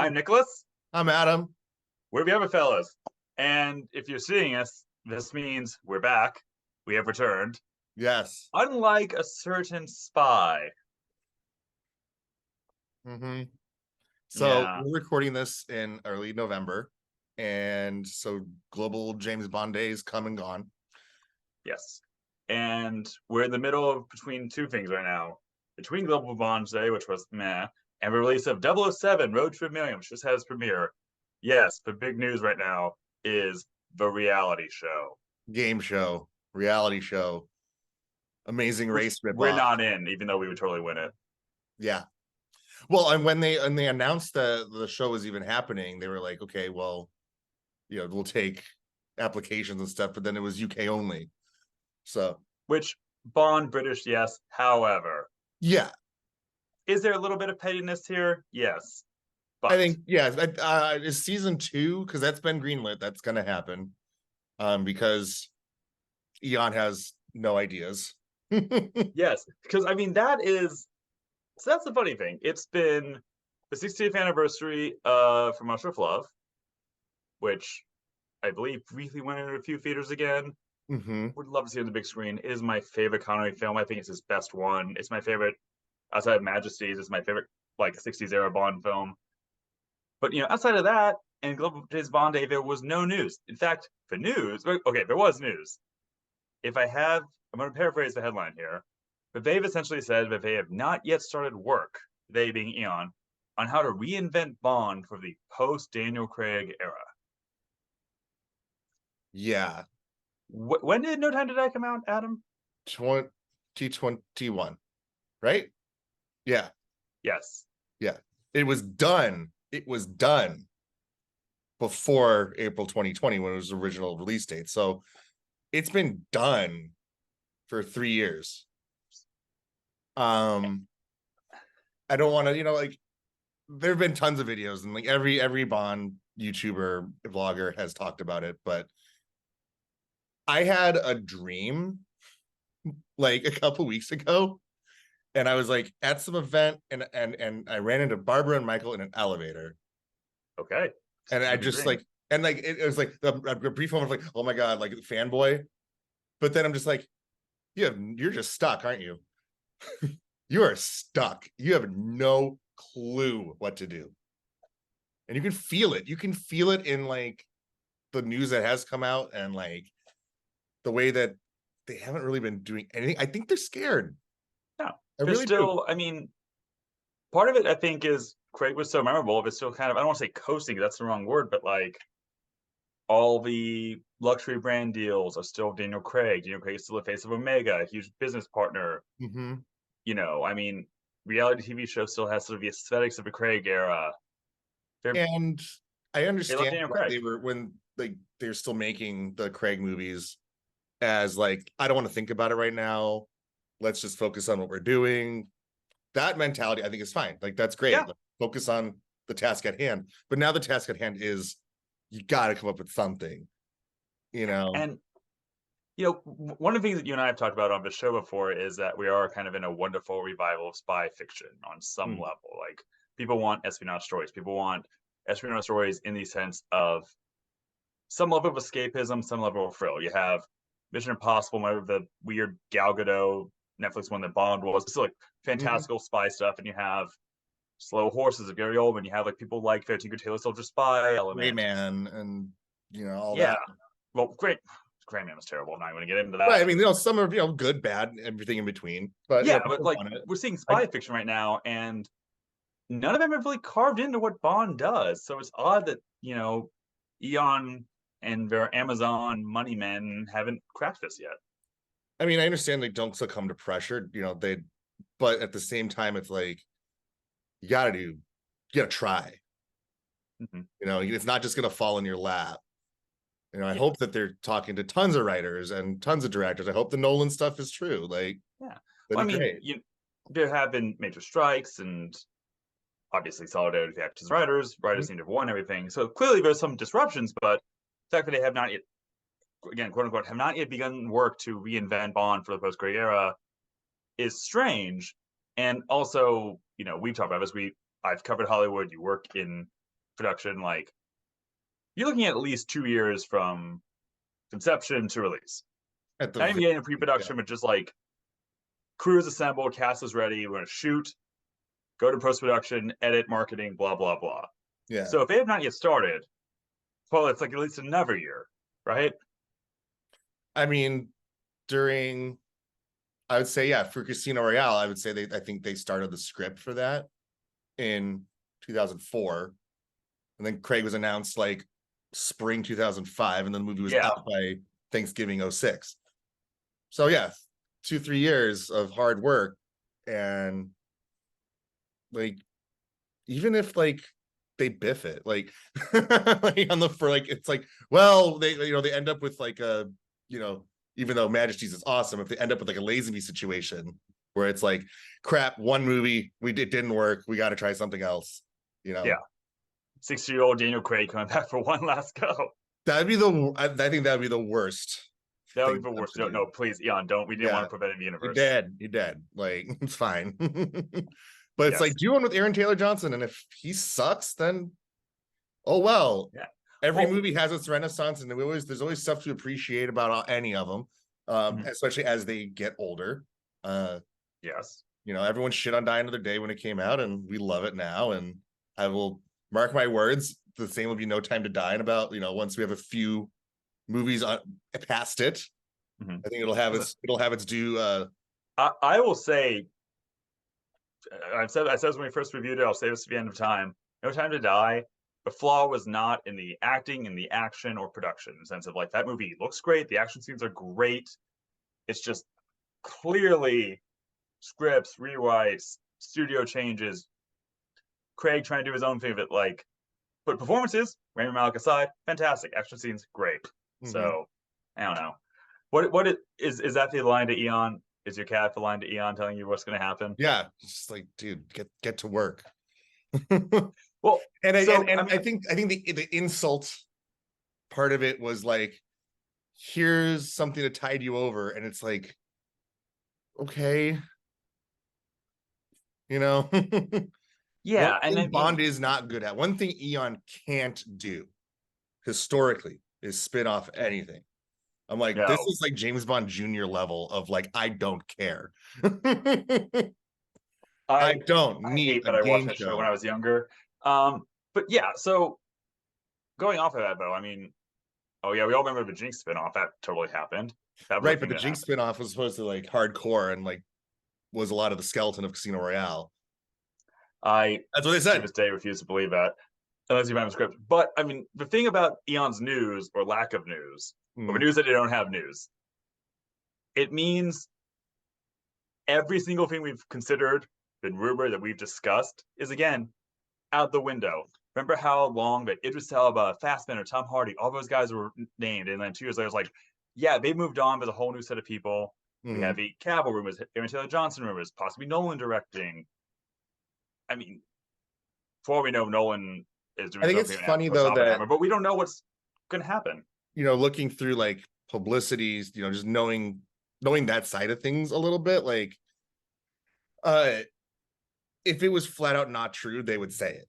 I'm Nicholas. I'm Adam. Wherever you have it, fellas. And if you're seeing us, this means we're back. We have returned. Yes. Unlike a certain spy. hmm So Yeah, we're recording this in early November, and so global James Bond days come and gone. yes. And we're in the middle of between two things right now. Between Global Bond Day, which was meh, and the release of 007 Road to a Million, which just had its premiere. Yes, but big news right now is the reality show. Game show, reality show, Amazing Which Race we're ripoff. not in, even though we would totally win it. Yeah. Well, and when they announced that the show was even happening, they were like, okay, well, we'll take applications and stuff, but then it was UK only. So Which Bond British, yes. However, yeah, is there a little bit of pettiness here? Yes, I but think is season 2 because that's been greenlit. That's gonna happen. Because Eon has no ideas. yes, because I mean that's the funny thing. It's been the 60th anniversary from Usher of Love, which I believe briefly went into a few theaters again. hmm Would love to see it on the big screen. It is my favorite Connery film. I think it's his best one. It's my favorite outside of Majesties. It's my favorite like 60s era Bond film. But outside of that, and Global James Bond Day, there was no news. In fact, the news, okay, there was news. I'm going to paraphrase the headline here, but they've essentially said that they have not yet started work, they being Eon, on how to reinvent Bond for the post Daniel Craig era. Yeah. When did No Time to Die come out, Adam? 2021, right? Yeah. Yes. Yeah. It was done. It was done before April 2020 when it was the original release date. So it's been done for 3 years. I don't want to, like there have been tons of videos and like every Bond YouTuber vlogger has talked about it, but I had a dream like a couple weeks ago, and I was like at some event, and I ran into Barbara and Michael in an elevator, Okay. and I Living just dream. like, and like it was like a brief moment of like, oh my god, like fanboy, but then I'm just like, you're just stuck, aren't you? You are stuck. You have no clue what to do, and you can feel it. You can feel it in like the news that has come out, and like the way that they haven't really been doing anything. I think they're scared. No. I There's really do. still, I mean, part of it I think is Craig was so memorable, but still kind of I don't want to say coasting, that's the wrong word, but like all the luxury brand deals are still Daniel Craig. Daniel Craig is still the face of Omega, a huge business partner. Mm-hmm. I mean, reality TV show still has sort of the aesthetics of the Craig era. And I They love understand Daniel why Craig. they were when like they're still making the Craig movies as like, I don't want to think about it right now. Let's just focus on what we're doing. That mentality, I think, is fine. Like that's great. Yeah, Like, focus on the task at hand. But now the task at hand is you got to come up with something. You know. and one of the things that you and I have talked about on the show before is that we are kind of in a wonderful revival of spy fiction on some Mm. level. Like people want espionage stories. People want espionage stories in the sense of some level of escapism, some level of thrill. You have Mission Impossible, whatever the weird Gal Gadot Netflix one that Bond was, still like Mhm. fantastical spy stuff, and you have Slow Horses of Gary Oldman. You have like people like the Tinker Tailor Soldier Spy Great element. man, and all Yeah, that. well, great. Grey Man was terrible. I'm not going to get into Right. that. I mean, some are good, bad, everything in between. But Yeah, but people like want it. we're seeing I spy fiction right now, and none of them have really carved into what Bond does. So it's odd that Eon and their Amazon money men haven't cracked this yet. I mean, I understand they don't succumb to pressure, but at the same time, it's like you gotta try. Mm-hmm. It's not just gonna fall in your lap. I Yeah, hope that they're talking to tons of writers and tons of directors. I hope the Nolan stuff is true. Like, yeah. Well, that'd I be mean, great. there have been major strikes, and obviously solidarity with the actors, writers. Writers Mhm. seem to have won everything. So clearly, there's some disruptions, but the fact that they have not yet, again, quote unquote, have not yet begun work to reinvent Bond for the post-Craig era is strange. And also, we've talked about this. I've covered Hollywood. You work in production, like you're looking at least 2 years from conception to release. At the Not even very, getting into yeah. pre-production, but just like crew is assembled, cast is ready, we're gonna shoot, go to post-production, edit, marketing, blah blah blah. Yeah. So if they have not yet started, well, it's like at least another year, right? I mean, during, I would say, yeah, for Casino Royale, I would say I think they started the script for that in 2004. And then Craig was announced like spring 2005, and then the movie was Yeah. out by Thanksgiving 06. So yeah, 2-3 years of hard work. And like, even if like they biff it, like, like on the, for like, it's like, well, they, you know, they end up with like a, you know, even though Majesties is awesome, if they end up with like a Lazenby situation where it's like, crap, one movie, it didn't work, we got to try something else, you know. Yeah. 60-year-old Daniel Craig coming back for one last go. That'd be the, I think that'd be the worst That would thing be the for them worst. to No, do. no, please, Eon, don't. We didn't want Yeah, to prevent the you're universe. dead, you're dead, like, it's fine. But it's Yes. like, do one with Aaron Taylor Johnson, and if he sucks, then oh well. Yeah. Every Well, movie has its renaissance, and there's always stuff to appreciate about any of them, especially as they get older. Yes. You know, everyone shit on Die Another Day when it came out, and we love it now. And I will mark my words, the same will be No Time to Die in about, you know, once we have a few movies past it. I think it'll have its due. I will say, I said this when we first reviewed it. I'll say this at the end of time. No Time to Die. The flaw was not in the acting, in the action, or production. In the sense of like that movie looks great, the action scenes are great. It's just clearly scripts, rewrites, studio changes. Craig trying to do his own thing of it, like, but performances, Rami Malek aside, fantastic. Action scenes, great. So I don't know. What is that the line to Eon? Is your cat the line to Eon telling you what's going to happen? Yeah, just like, dude, get to work. Well, and so, I think the insult part of it was like, here's something to tide you over, and it's like, okay, you know. yeah, One and thing I mean, Bond is not good at, one thing Eon can't do historically, is spin off anything. I'm like, this no, is like James Bond Jr. level of like, I don't care. I don't I need hate a that I watched game that show when show. I was younger. But yeah, so going off of that though, I mean, oh yeah, we all remember the Jinx spinoff. That totally happened. That was a Right, but thing the that Jinx happened. spinoff was supposed to like hardcore and like was a lot of the skeleton of Casino Royale. I That's what they to said. this day refuse to believe that unless you have a script. But I mean, the thing about Eon's news or lack of news, or the news that they don't have news, it means every single thing we've considered, been rumored that we've discussed, is again out the window. Remember how long that Idris Elba, Fassbender, Tom Hardy, all those guys were named, and then 2 years later, it's like, yeah, they moved on. There's a whole new set of people. We have the Cavill rumors, Aaron Taylor Johnson rumors, possibly Nolan directing. I mean, for all we know, Nolan is doing I think something it's funny post though that, Oppenheimer, but we don't know what's going to happen. you know, looking through like publicities, you know, just knowing that side of things a little bit, like, if it was flat out not true, they would say it.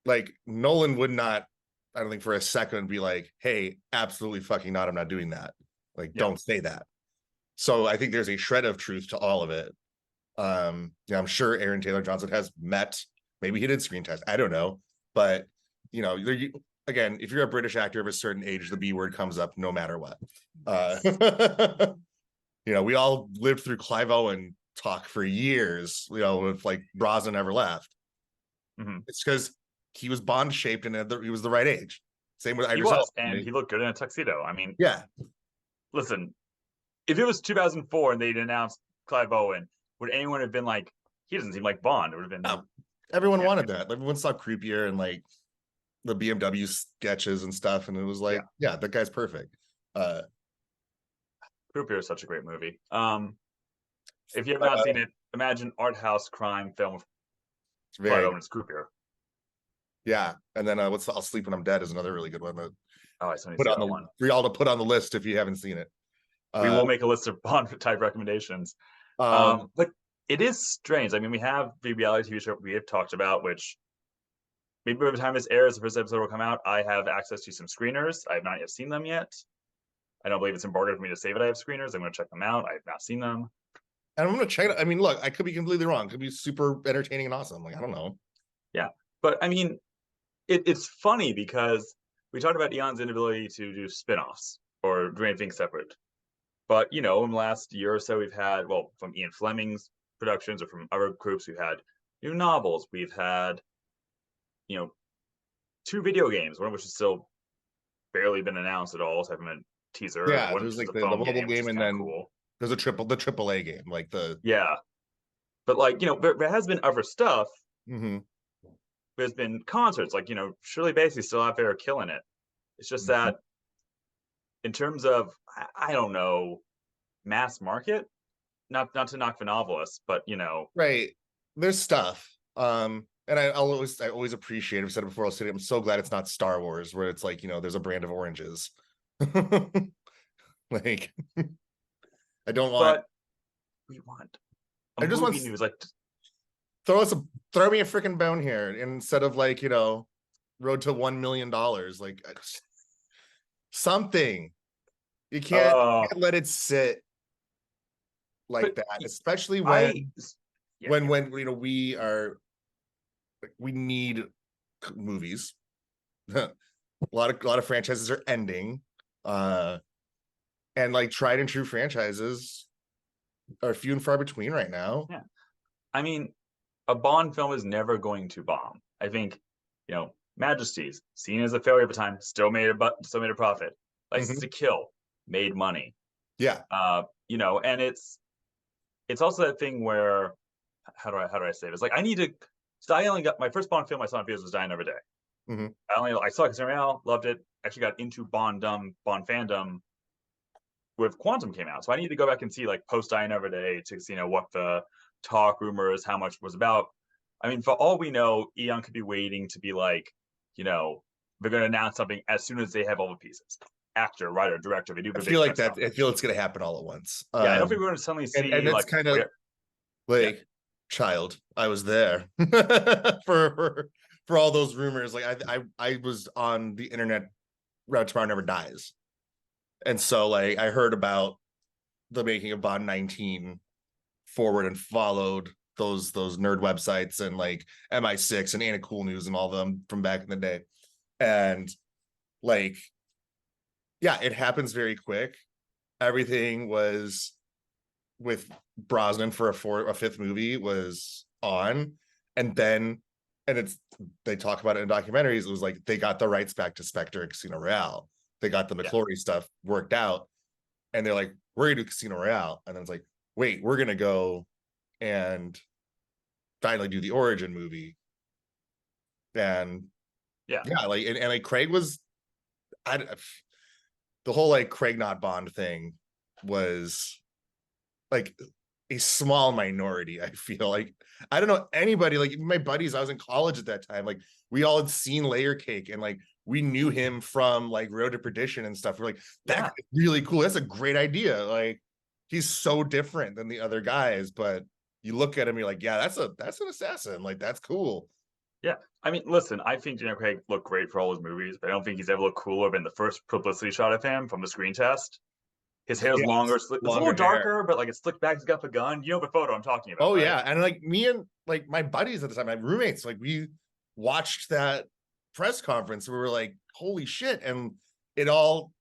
Like Nolan would not, I don't think for a second, be like, hey, absolutely fucking not, I'm not doing that. Like, Yeah. don't say that. So I think there's a shred of truth to all of it. Yeah, I'm sure Aaron Taylor Johnson has met, maybe he did screen test, I don't know, but you know, again, if you're a British actor of a certain age, the B word comes up no matter what. You know, we all lived through Clive Owen talk for years, you know, if like Brosnan never left. It's because he was Bond shaped and he was the right age. Same with Idris Elba. And he looked good in a tuxedo. I mean, yeah. Listen, if it was 2004 and they'd announced Clive Owen, would anyone have been like, he doesn't seem like Bond? It would have been. Everyone wanted that. Everyone saw Creepier and like the BMW sketches and stuff, and it was like, yeah, that guy's perfect. Creepier is such a great movie. If you have not seen it, imagine art house crime film. Clive Owen's Creepier. Yeah, and then I'll Sleep When I'm Dead is another really good one that I still need put to see on that the one. for y'all to put on the list if you haven't seen it. We will make a list of Bond type recommendations. But it is strange. I mean, we have the reality TV show we have talked about, which maybe by the time this airs, the first episode will come out. I have access to some screeners. I have not yet seen them yet. I don't believe it's embargoed for me to say that I have screeners. I'm going to check them out. I have not seen them. And I'm gonna check it. I mean, look, I could be completely wrong. It could be super entertaining and awesome. Like, I don't know. Yeah, but I mean, it's funny because we talked about Eon's inability to do spin-offs or do anything separate. But in the last year or so, we've had, well, from Ian Fleming's productions or from other groups, we've had new novels. We've had, you know, 2 video games, one of which has still barely been announced at all, so I haven't been teaser. Yeah, One there's which is like a the phone mobile game, which game, is and kind of then cool. there's the AAA game, like the Yeah, but like there has been other stuff. Mhm. There's been concerts, like Shirley Bassey's still out there killing it. It's just Mhm. that in terms of I don't know mass market, not to knock the novelists, but Right. There's stuff. And I always appreciate it. I've said it before, I'll say it. I'm so glad it's not Star Wars, where it's like, there's a brand of oranges. Like, I don't want but we want a I just want movie news like throw me a freaking bone here instead of like, road to $1 million. Like, something. You uh can't let it sit like but that, especially I yeah, when we need movies. A lot of franchises are ending, and like tried and true franchises are few and far between right now. yeah. I mean, a Bond film is never going to bomb. I think, Majesties, seen as a failure at the time, still made a profit. License Mhm. to Kill made money. Yeah, And it's also that thing where how do I say this? Like I need to. So I only got my first Bond film I saw in theaters was Die Another Day. mhm. I saw Casino Royale, loved it. Actually got into Bond fandom with Quantum came out. So I need to go back and see like post Die Another Day to see what the talk rumors, how much was about. I mean, for all we know, Eon could be waiting to be like, they're going to announce something as soon as they have all the pieces. Actor, writer, director, they do I the big feel like press that. I conference. feel it's gonna happen all at once. Yeah, I don't think we're going to suddenly And see it's like, kind of yeah, like, child, I was there for all those rumors. Like, I was on the internet. Route Tomorrow Never Dies, and so like I heard about the making of Bond 19 forward and followed those nerd websites and like MI6 and Anna Cool News and all of them from back in the day. And like, yeah, it happens very quick. Everything was with Brosnan for a fifth movie was on, and then it's they talk about it in documentaries. It was like they got the rights back to Spectre and Casino Royale. They got the yeah, McClory stuff worked out, and they're like, we're gonna do Casino Royale, and then it's like, wait, we're gonna go and finally do the origin movie. And yeah, yeah, like and like Craig was I the whole like Craig not Bond thing was like a small minority. I feel like I don't know anybody, like my buddies, I was in college at that time, like we all had seen Layer Cake and like we knew him from like Road to Perdition and stuff. We're like, that yeah. guy's really cool, that's a great idea. Like, he's so different than the other guys, but you look at him, you're like, yeah, that's an assassin, like that's cool. Yeah, I mean, listen, I think Daniel Craig looked great for all his movies, but I don't think he's ever looked cooler than the first publicity shot of him from the screen test. His hair's Yeah, longer, it's a little longer hair. darker, but like it's slicked back. He's got the gun. You know the photo I'm talking about, Oh right? yeah, and like me and like my buddies at the time, my roommates, like we watched that press conference. We were like, "Holy shit!" And it all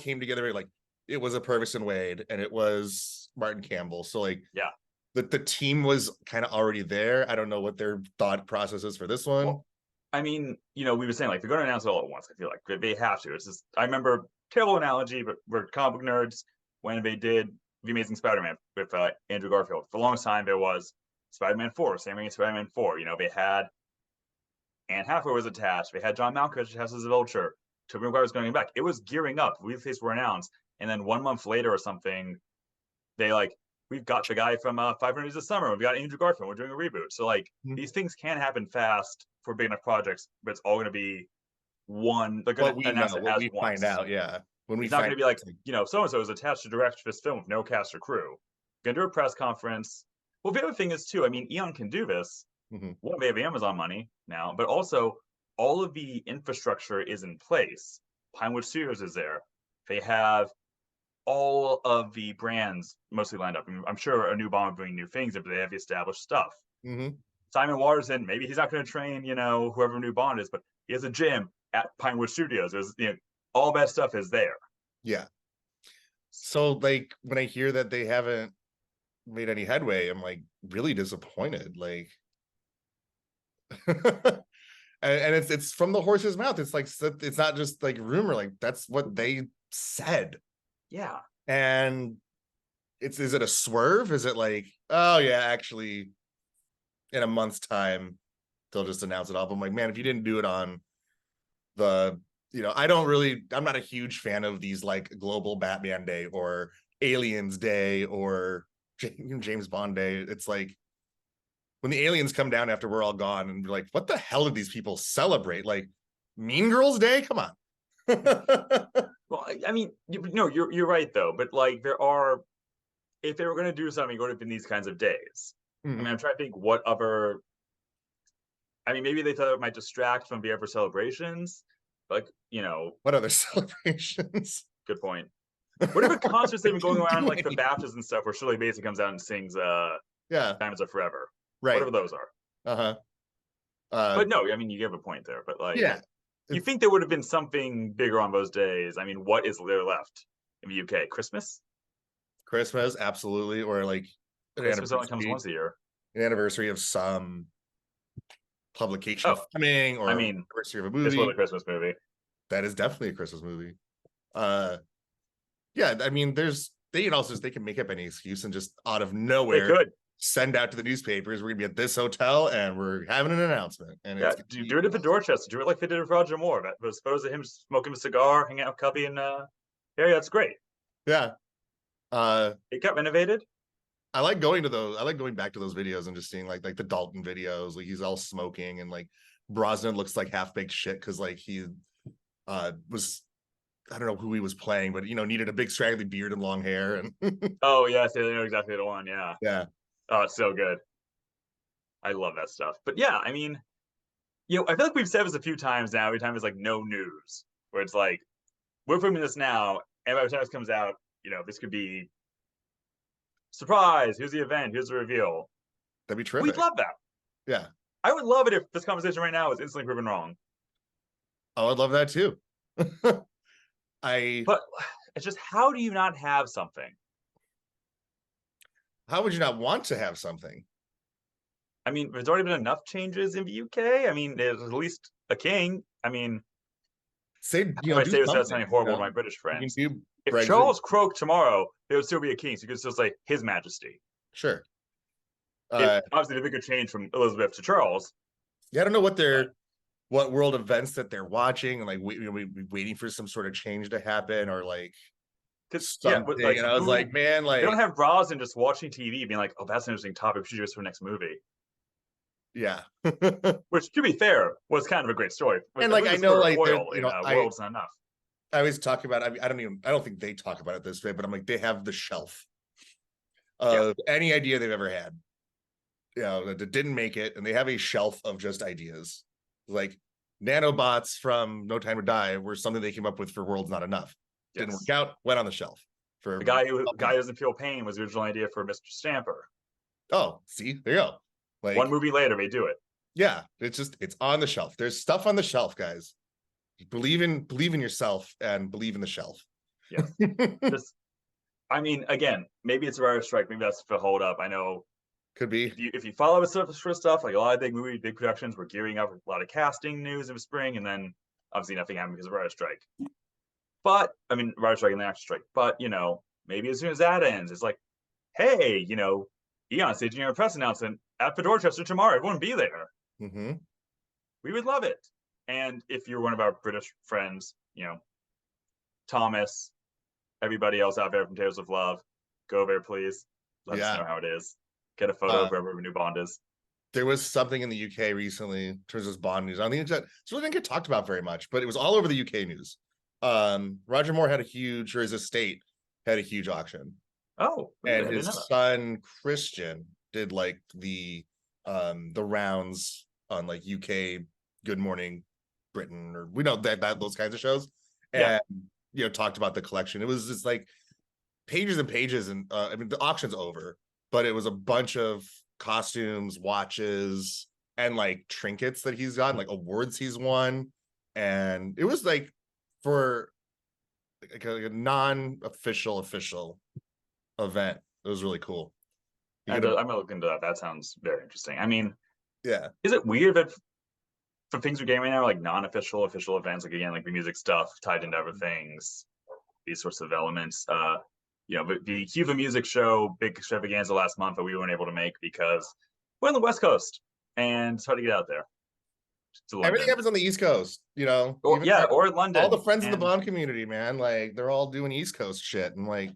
came together. Like, it was a Purvis and Wade, and it was Martin Campbell. So like Yeah. the team was kind of already there. I don't know what their thought process is for this one. Well, I mean, we were saying like they're going to announce it all at once. I feel like they have to. It's just I remember terrible analogy, but we're comic book nerds when they did the Amazing Spider-Man with Andrew Garfield. For the longest time, there was Spider-Man 4, Sam Raimi's Spider-Man 4. They had Anne Hathaway was attached. They had John Malkovich attached as a Vulture. Tobey Maguire was going back. It was gearing up. Release were announced, and then 1 month later or something, they like we've got the guy from 500 Days of Summer. We've got Andrew Garfield. We're doing a reboot. So like these things can happen fast for big enough projects, but it's all going to be one. They're going What to we announce know, it what as we find once. out, yeah. When we It's not find going to be like so and so is attached to direct this film with no cast or crew. Going to do a press conference. Well, the other thing is too. I mean, Eon can do this. Mhm. One, they have Amazon money now, but also all of the infrastructure is in place. Pinewood Studios is there. They have all of the brands mostly lined up. I mean, I'm sure a new Bond will bring new things if they have the established stuff. Mm-hmm. Simon Waterston, maybe he's not going to train, whoever new Bond is, but he has a gym at Pinewood Studios. There's, all that stuff is there. Yeah. So like when I hear that they haven't made any headway, I'm like really disappointed. Like, and it's from the horse's mouth. It's like it's not just like rumor. Like that's what they said. Yeah. And is it a swerve? Is it like, oh yeah, actually, in a month's time, they'll just announce it all. I'm like, man, if you didn't do it on the, I'm not a huge fan of these like global Batman Day or Aliens Day or James Bond Day. It's like when the aliens come down after we're all gone and be like, what the hell did these people celebrate? Like Mean Girls Day? Come on. Well, I mean, you're right though. But like, if they were going to do something, it would have been these kinds of days. Mm-hmm. I mean, I'm trying to think what other. I mean, maybe they thought it might distract from the other celebrations. Like, what other celebrations? Good point. Whatever concerts they've been going around, like the BAFTAs and stuff, where Shirley Bassey comes out and sings yeah, Diamonds Are Forever. Right. Whatever those are. Uh-huh. But no, I mean, you have a point there. But like, yeah, you think there would have been something bigger on those days? I mean, what is there left in the UK? Christmas, absolutely. Or like Christmas only comes once a year. An anniversary of some publication of filming, or I mean, anniversary of a movie. It's really a Christmas movie. That is definitely a Christmas movie. Yeah, I mean, they can make up any excuse and just out of nowhere They could send out to the newspapers, we're gonna be at this hotel and we're having an announcement. And yeah, do it for Dorchester. Do it like they did with Roger Moore. That was supposed to him smoking a cigar, hanging out with Cubby, and yeah, that's great. Yeah. It got renovated. I like going back to those videos and just seeing like the Dalton videos. Like he's all smoking and like Brosnan looks like half-baked shit because like he was, I don't know who he was playing, but needed a big straggly beard and long hair. And oh yes, they know exactly the one. Yeah. Yeah. Oh, it's so good. I love that stuff. But yeah, I mean, I feel like we've said this a few times now. Every time it's like no news, where it's like we're filming this now, and by the time this comes out, this could be surprise. Here's the event. Here's the reveal. That'd be terrific. We'd love that. Yeah. I would love it if this conversation right now was instantly proven wrong. Oh, I'd love that too. But it's just, how do you not have something? How would you not want to have something? I mean, there's already been enough changes in the UK. I mean, there's at least a king. I mean, I say this without sounding horrible to my British friends. If Charles croaked tomorrow, there would still be a king. So you could still say His Majesty. Sure. Obviously, the bigger change from Elizabeth to Charles. Yeah, I don't know what world events that they're watching, and like waiting for some sort of change to happen, or like something. Yeah, and I was like, man, like they don't have Brosnan just watching TV being like, oh, that's an interesting topic. We should do this for the next movie. Yeah. Which, to be fair, was kind of a great story. And like I know, like World's not enough. I always talk about. I mean, I don't think they talk about it this way, but I'm like, they have the shelf of any idea they've ever had. That didn't make it, and they have a shelf of just ideas. Like nanobots from No Time to Die were something they came up with for World's Not Enough. Didn't work out, went on the shelf. For the guy who doesn't feel pain was the original idea for Mr. Stamper. Oh, see, there you go. Like one movie later, they do it. Yeah, it's on the shelf. There's stuff on the shelf, guys. Believe in yourself and believe in the shelf. Yeah. I mean, again, maybe it's a writer's strike. Maybe that's the hold up. I know. Could be. If you follow us for stuff, like a lot of big productions, we're gearing up with a lot of casting news in the spring, and then obviously nothing happened because of writer's strike. But I mean, writer's strike and the actor's strike. But maybe as soon as that ends, it's like, hey, Eon's staging a press announcement at the Dorchester tomorrow. Everyone be there. Mm-hmm. We would love it. And if you're one of our British friends, Thomas, everybody else out there from Tales of Love, go there, please. Let us know how it is. Get a photo of wherever new Bond is. There was something in the UK recently in terms of Bond news. I don't think it really didn't get talked about very much, but it was all over the UK news. Roger Moore had his estate had a huge auction. Oh, and his son Christian did like the rounds on like UK Good Morning Britain, or we know that those kinds of shows, Yeah. and talked about the collection. It was just like pages and pages, and I mean the auction's over, but it was a bunch of costumes, watches, and like trinkets that he's gotten, like awards he's won, and it was like for like a non-official official event. It was really cool. I'm gonna look into that. That sounds very interesting. I mean, Yeah. is it weird that for things we're gaming now, like non-official, official events, like again, like the music stuff tied into other things, these sorts of elements. But the Cuba Music Show, big extravaganza last month that we weren't able to make because we're on the West Coast and it's hard to get out there to Everything London. happens on the East Coast, Or even yeah, or all London. the friends in the And Bond community, man, like they're all doing East Coast shit. And like,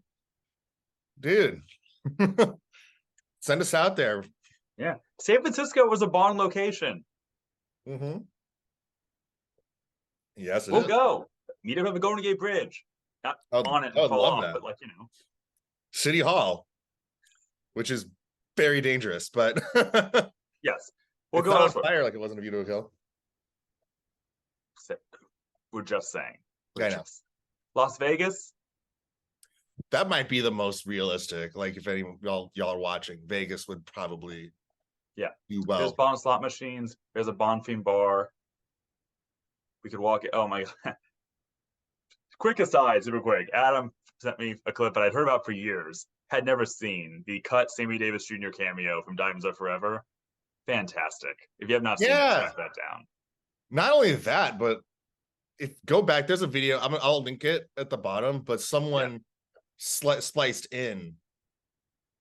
dude, send us out there. yeah, San Francisco was a Bond location. Yes, it We'll is. go. Meet up at the Golden Gate Bridge. Not on it I and would fall love off, that. but like, City Hall, which is very dangerous, but yes. We'll it's go not on elsewhere. fire like it was in A View to a Kill. We're just saying. I know. Las Vegas. That might be the most realistic. Like if any y'all are watching, Vegas would probably do well. There's Bond slot machines. There's a Bond themed bar. We could walk it. Oh my god. Quick aside, super quick. Adam sent me a clip that I'd heard about for years, had never seen. The cut Sammy Davis Jr. cameo from Diamonds Are Forever. Fantastic. If you have not seen it, track that down. Not only that, but if go back, there's a video. I'll link it at the bottom, but someone spliced in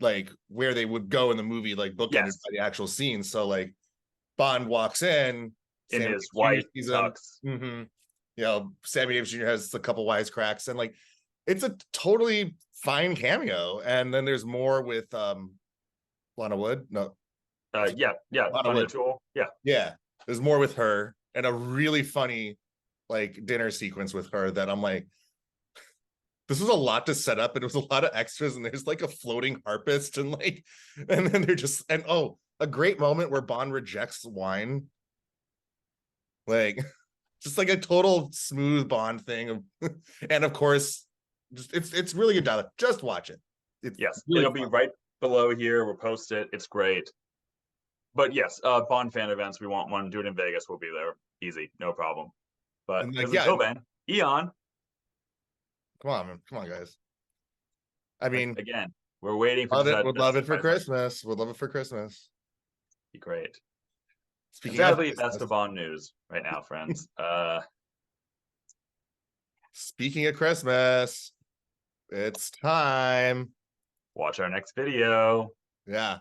like where they would go in the movie, like bookended by the actual scene. So like Bond walks in his white tux. Sammy Davis Jr. has a couple wisecracks, and like it's a totally fine cameo. And then there's more with Lana Wood. No. Lana Wood. Yeah. There's more with her, and a really funny like dinner sequence with her that I'm like, this was a lot to set up, and it was a lot of extras, and there's like a floating harpist, and like, and then they're just, and a great moment where Bond rejects wine, like just like a total smooth Bond thing. And of course, it's really good dialogue. Just watch it. It'll be right below here. We'll post it. It's great. But yes, Bond fan events. We want one. Do it in Vegas. We'll be there. Easy, no problem. But until then, Eon. Come on, guys. I mean, again, we're waiting for that. Would love it for Christmas. Would love it for Christmas. Be great. Speaking Sadly, that's the Bond news right now, friends. Speaking of Christmas, it's time. Watch our next video. Yeah.